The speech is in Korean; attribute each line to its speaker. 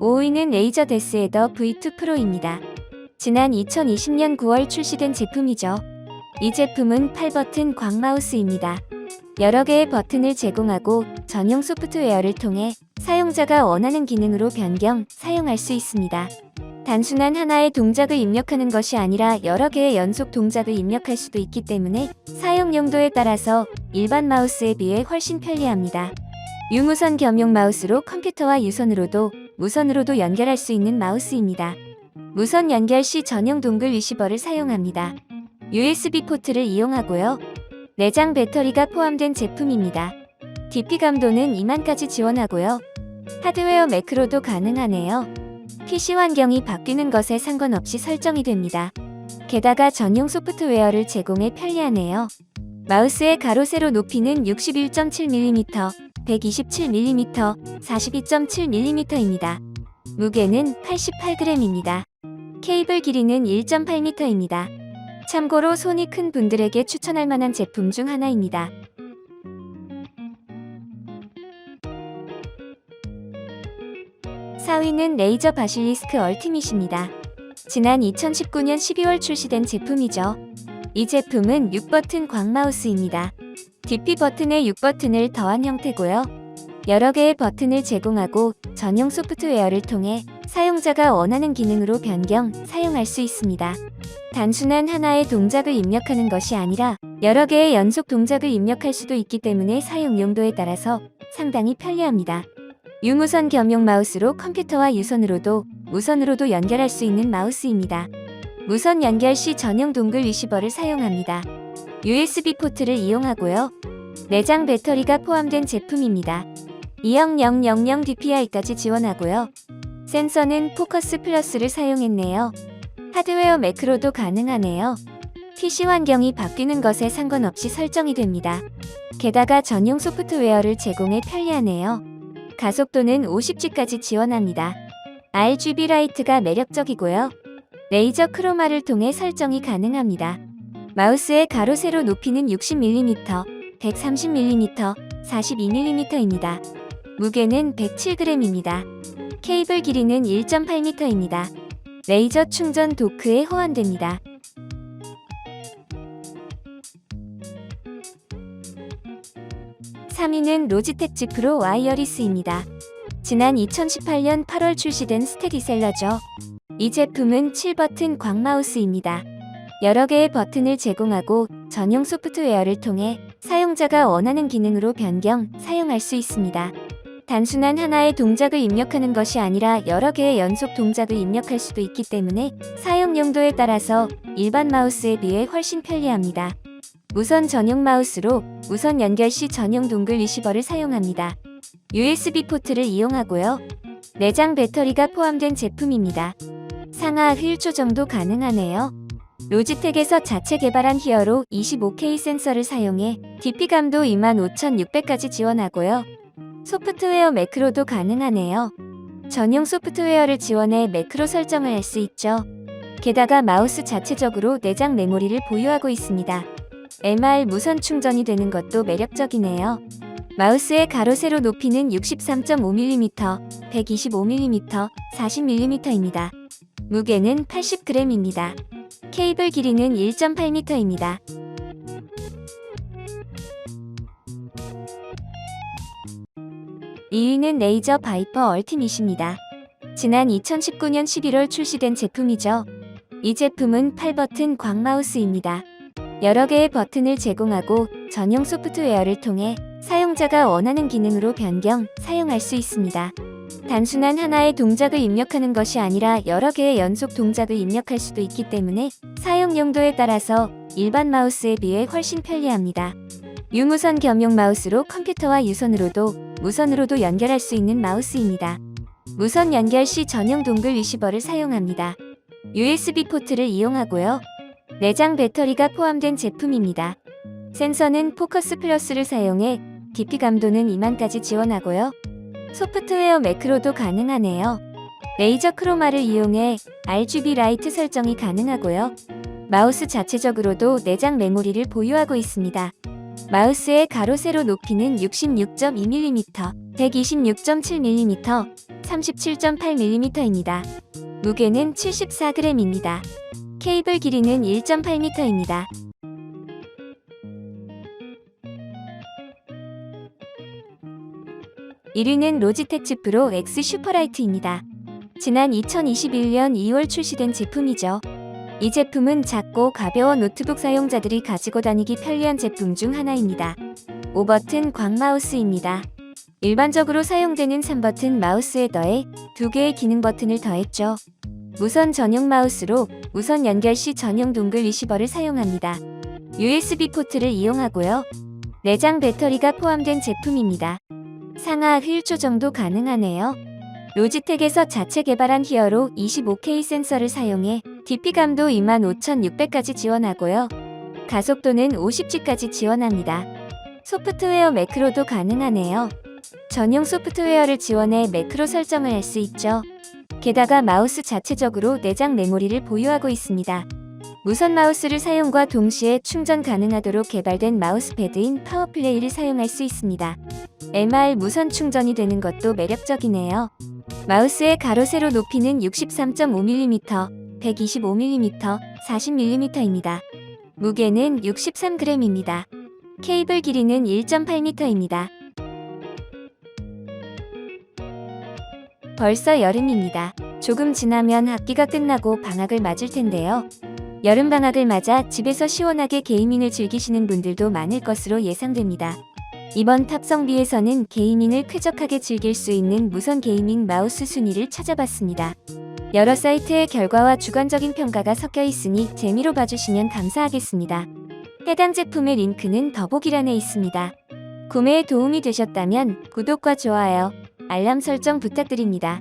Speaker 1: 5위는 레이저 데스에더 V2 프로입니다. 지난 2020년 9월 출시된 제품이죠. 이 제품은 8버튼 광 마우스입니다. 여러 개의 버튼을 제공하고 전용 소프트웨어를 통해 사용자가 원하는 기능으로 변경, 사용할 수 있습니다. 단순한 하나의 동작을 입력하는 것이 아니라 여러 개의 연속 동작을 입력할 수도 있기 때문에 사용 용도에 따라서 일반 마우스에 비해 훨씬 편리합니다. 유무선 겸용 마우스로 컴퓨터와 유선으로도, 무선으로도 연결할 수 있는 마우스입니다. 무선 연결 시 전용 동글 리시버를 사용합니다. USB 포트를 이용하고요. 내장 배터리가 포함된 제품입니다. DP 감도는 2만까지 지원하고요. 하드웨어 매크로도 가능하네요. PC 환경이 바뀌는 것에 상관없이 설정이 됩니다. 게다가 전용 소프트웨어를 제공해 편리하네요. 마우스의 가로 세로 높이는 61.7mm, 127mm, 42.7mm입니다. 무게는 88g입니다. 케이블 길이는 1.8m입니다. 참고로 손이 큰 분들에게 추천할 만한 제품 중 하나입니다. 4위는 레이저 바실리스크 얼티밋입니다. 지난 2019년 12월 출시된 제품이죠. 이 제품은 6버튼 광 마우스입니다. DP 버튼에 6버튼을 더한 형태고요. 여러 개의 버튼을 제공하고 전용 소프트웨어를 통해 사용자가 원하는 기능으로 변경, 사용할 수 있습니다. 단순한 하나의 동작을 입력하는 것이 아니라 여러 개의 연속 동작을 입력할 수도 있기 때문에 사용 용도에 따라서 상당히 편리합니다. 유무선 겸용 마우스로 컴퓨터와 유선으로도, 무선으로도 연결할 수 있는 마우스입니다. 무선 연결 시 전용 동글 리시버를 사용합니다. USB 포트를 이용하고요. 내장 배터리가 포함된 제품입니다. 20000 DPI까지 지원하고요. 센서는 포커스 플러스를 사용했네요. 하드웨어 매크로도 가능하네요. PC 환경이 바뀌는 것에 상관없이 설정이 됩니다. 게다가 전용 소프트웨어를 제공해 편리하네요. 가속도는 50G까지 지원합니다. RGB 라이트가 매력적이고요. 레이저 크로마를 통해 설정이 가능합니다. 마우스의 가로 세로 높이는 60mm, 130mm, 42mm입니다. 무게는 107g입니다. 케이블 길이는 1.8m입니다. 레이저 충전 도크에 호환됩니다. 3위는 로지텍 G 프로 와이어리스입니다. 지난 2018년 8월 출시된 스테디셀러죠. 이 제품은 7버튼 광 마우스입니다. 여러 개의 버튼을 제공하고 전용 소프트웨어를 통해 사용자가 원하는 기능으로 변경, 사용할 수 있습니다. 단순한 하나의 동작을 입력하는 것이 아니라 여러 개의 연속 동작을 입력할 수도 있기 때문에 사용 용도에 따라서 일반 마우스에 비해 훨씬 편리합니다. 무선 전용 마우스로 무선 연결 시 전용 동글 리시버를 사용합니다. USB 포트를 이용하고요. 내장 배터리가 포함된 제품입니다. 상하 1초 정도 가능하네요. 로지텍에서 자체 개발한 히어로 25K 센서를 사용해 DP 감도 25600까지 지원하고요. 소프트웨어 매크로도 가능하네요. 전용 소프트웨어를 지원해 매크로 설정을 할 수 있죠. 게다가 마우스 자체적으로 내장 메모리를 보유하고 있습니다. MR 무선 충전이 되는 것도 매력적이네요. 마우스의 가로 세로 높이는 63.5mm, 125mm, 40mm입니다. 무게는 80g입니다. 케이블 길이는 1.8m입니다. 2위는 레이저 바이퍼 얼티밋입니다. 지난 2019년 11월 출시된 제품이죠. 이 제품은 8버튼 광 마우스입니다. 여러 개의 버튼을 제공하고 전용 소프트웨어를 통해 사용자가 원하는 기능으로 변경, 사용할 수 있습니다. 단순한 하나의 동작을 입력하는 것이 아니라 여러 개의 연속 동작을 입력할 수도 있기 때문에 사용 용도에 따라서 일반 마우스에 비해 훨씬 편리합니다. 유무선 겸용 마우스로 컴퓨터와 유선으로도, 무선으로도 연결할 수 있는 마우스입니다. 무선 연결 시 전용 동글 리시버를 사용합니다. USB 포트를 이용하고요. 내장 배터리가 포함된 제품입니다. 센서는 포커스 플러스를 사용해 DP 감도는 2만까지 지원하고요. 소프트웨어 매크로도 가능하네요. 레이저 크로마를 이용해 RGB 라이트 설정이 가능하고요. 마우스 자체적으로도 내장 메모리를 보유하고 있습니다. 마우스의 가로 세로 높이는 66.2mm, 126.7mm, 37.8mm입니다. 무게는 74g입니다. 케이블 길이는 1.8m입니다. (1위는) 로지텍 Z 프로 X 슈퍼라이트입니다. 지난 2021년 2월 출시된 제품이죠. 이 제품은 작고 가벼워 노트북 사용자들이 가지고 다니기 편리한 제품 중 하나입니다. 5버튼 광마우스입니다. 일반적으로 사용되는 3버튼 마우스에 더해 2개의 기능 버튼을 더했죠. 무선 전용 마우스로 무선 연결 시 전용 동글 리시버를 사용합니다. USB 포트를 이용하고요. 내장 배터리가 포함된 제품입니다. 상하 휠 조정도 가능하네요. 로지텍에서 자체 개발한 히어로 25K 센서를 사용해 DP감도 25600까지 지원하고요. 가속도는 50G까지 지원합니다. 소프트웨어 매크로도 가능하네요. 전용 소프트웨어를 지원해 매크로 설정을 할 수 있죠. 게다가 마우스 자체적으로 내장 메모리를 보유하고 있습니다. 무선 마우스를 사용과 동시에 충전 가능하도록 개발된 마우스패드인 파워플레이를 사용할 수 있습니다. MR 무선 충전이 되는 것도 매력적이네요. 마우스의 가로 세로 높이는 63.5mm, 125mm, 40mm입니다. 무게는 63g입니다. 케이블 길이는 1.8m입니다. 벌써 여름입니다. 조금 지나면 학기가 끝나고 방학을 맞을 텐데요. 여름방학을 맞아 집에서 시원하게 게이밍을 즐기시는 분들도 많을 것으로 예상됩니다. 이번 탑성비에서는 게이밍을 쾌적하게 즐길 수 있는 무선 게이밍 마우스 순위를 찾아봤습니다. 여러 사이트의 결과와 주관적인 평가가 섞여 있으니 재미로 봐주시면 감사하겠습니다. 해당 제품의 링크는 더보기란에 있습니다. 구매에 도움이 되셨다면 구독과 좋아요, 알람 설정 부탁드립니다.